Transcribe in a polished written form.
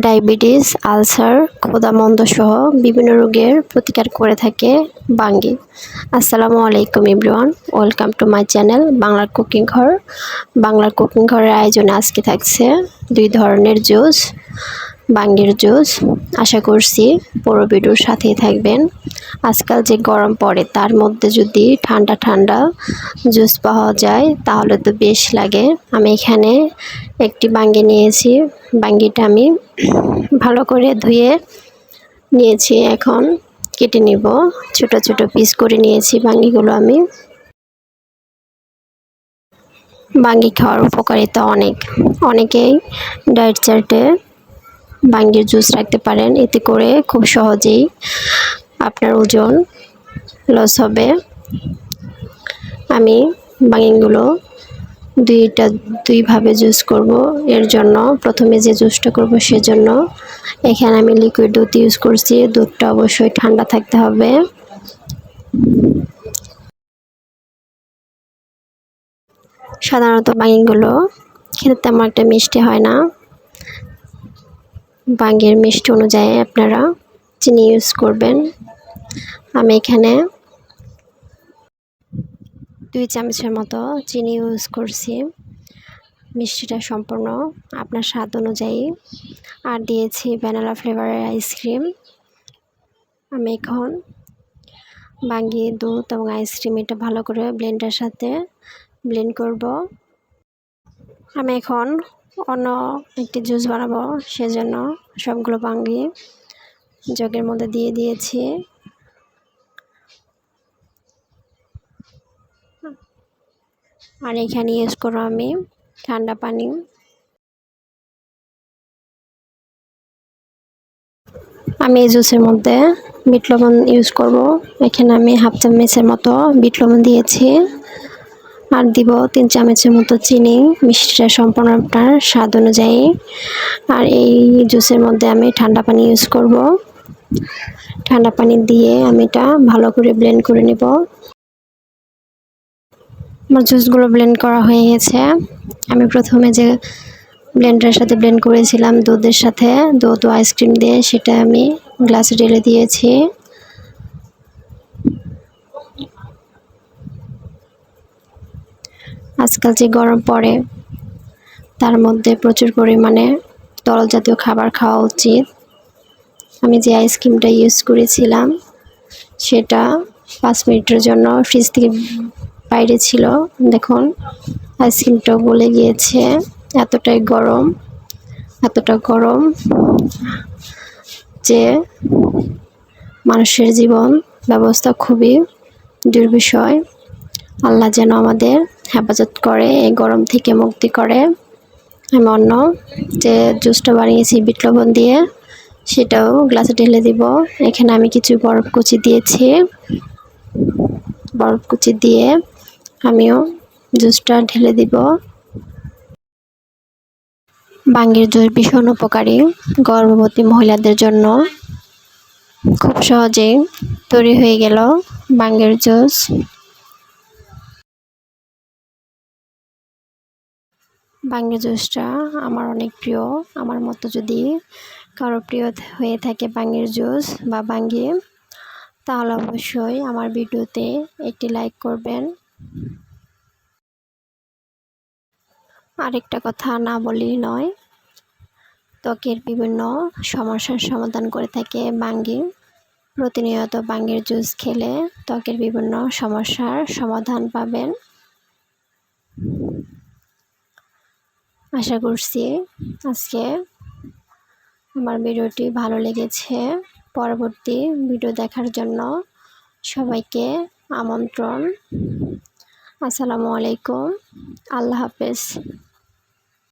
Diabetes, ulcer, ক্ষুধামন্দ সহ বিভিন্ন রোগের প্রতিকার করে থাকে বাঙ্গি। আসসালামু আলাইকুম everyone, welcome to my channel বাংলার কুকিং ঘর। বাংলার কুকিং ঘরের আয়োজনে আজকে থাকছে 2 ধরনের জুস, বাঙ্গির জুস। আশা করছি পুরো ভিডিওর সাথেই থাকবেন। আজকাল যে গরম পড়ে তার মধ্যে যদি ঠান্ডা ঠান্ডা জুস পাওয়া যায় তাহলে তো বেশ লাগে। আমি এখানে একটি বাঙ্গি নিয়েছি। বাঙ্গিটা আমি ভালো করে ধুয়ে নিয়েছি, এখন কেটে নিব। ছোট ছোট পিস করে নিয়েছি বাঙ্গিগুলো আমি। বাঙ্গি খাওয়ার উপকারিতা অনেকেই ডায়েট চার্টে বাঙ্গির জুস রাখতে পারেন, এতে করে খুব সহজেই আপনার ওজন লস হবে। আমি বাঙ্গিগুলো দুইভাবে জুস করব। এর জন্য প্রথমে যে জুসটা করব সেজন্য এখানে আমি লিকুইড দুধ ইউজ করছি। দুধটা অবশ্যই ঠান্ডা থাকতে হবে। সাধারণত বাঙ্গিগুলো খেতে তেমন একটা মিষ্টি হয় না। বাঙ্গির মিষ্টি অনুযায়ী আপনারা চিনি ইউজ করবেন। আমি এখানে 2 চামচের মতো চিনি ইউজ করছি। মিষ্টিটা সম্পূর্ণ আপনার স্বাদ অনুযায়ী। আর দিয়েছি ভ্যানিলা ফ্লেভারের আইসক্রিম। আমি এখন বাঙ্গি, দুধ এবং আইসক্রিম এটা ভালো করে ব্লেন্ডারের সাথে ব্লেন্ড করব। আমি এখন অন্য একটি জুস বানাবো, সেজন্য সবগুলো বাঙ্গি জগের মধ্যে দিয়ে দিয়েছি। আর এখানে ইউজ করব আমি ঠান্ডা পানি। আমি এই জুসের মধ্যে বিট লবণ ইউজ করব। এখানে আমি 1/2 চামচের মতো বিট লবণ দিয়েছি। আর দিব 3 চামচের মতো চিনি। মিষ্টিটা সম্পূর্ণ আপনার স্বাদ অনুযায়ী। আর এই জুসের মধ্যে আমি ঠান্ডা পানি ইউজ করব। ঠান্ডা পানি দিয়ে আমি এটা ভালো করে ব্লেন্ড করে নেব। আমার জুসগুলো ব্লেন্ড করা হয়ে গেছে। আমি প্রথমে যে ব্লেন্ডারের সাথে ব্লেন্ড করেছিলাম দুধের সাথে, দুধ ও আইসক্রিম দিয়ে, সেটা আমি গ্লাসে ঢেলে দিয়েছি। আজকাল যে গরম পড়ে তার মধ্যে প্রচুর পরিমাণে তরল জাতীয় খাবার খাওয়া উচিত। আমি যে আইসক্রিমটা ইউজ করেছিলাম সেটা 5 মিনিটের জন্য ফ্রিজ থেকে বাইরে ছিল। দেখুন আইসক্রিমটা গলে গিয়েছে। এতটা গরম যে মানুষের জীবন ব্যবস্থা খুবই দুর্বিষয়। আল্লাহ যেন আমাদের হেফাজত করে, এই গরম থেকে মুক্তি করে। আমি অন্য যে জুসটা বানিয়েছি বিট লবণ দিয়ে, সেটাও গ্লাসে ঢেলে দিব। এখানে আমি কিছু বরফ কুচি দিয়েছি। বরফ কুচি দিয়ে আমিও জুসটা ঢেলে দিব। বাঙ্গির জুস ভীষণ উপকারী গর্ভবতী মহিলাদের জন্য। খুব সহজেই তৈরি হয়ে গেল বাঙ্গির জুস। বাঙ্গি জুসটা আমার অনেক প্রিয়। আমার মতো যদি কারো প্রিয় হয়ে থাকে বাঙ্গির জুস বা বাঙ্গি, তাহলে অবশ্যই আমার ভিডিওতে একটি লাইক করবেন। আরেকটা কথা না বললেই নয়, ত্বকের বিভিন্ন সমস্যার সমাধান করে থাকে বাঙ্গি। প্রতিনিয়ত বাঙ্গির জুস খেলে ত্বকের বিভিন্ন সমস্যার সমাধান পাবেন। আশা করছি আজকে আমার ভিডিওটি ভালো লেগেছে। পরবর্তী ভিডিও দেখার জন্য সবাইকে আমন্ত্রণ। আসসালামু আলাইকুম, আল্লাহ হাফেজ।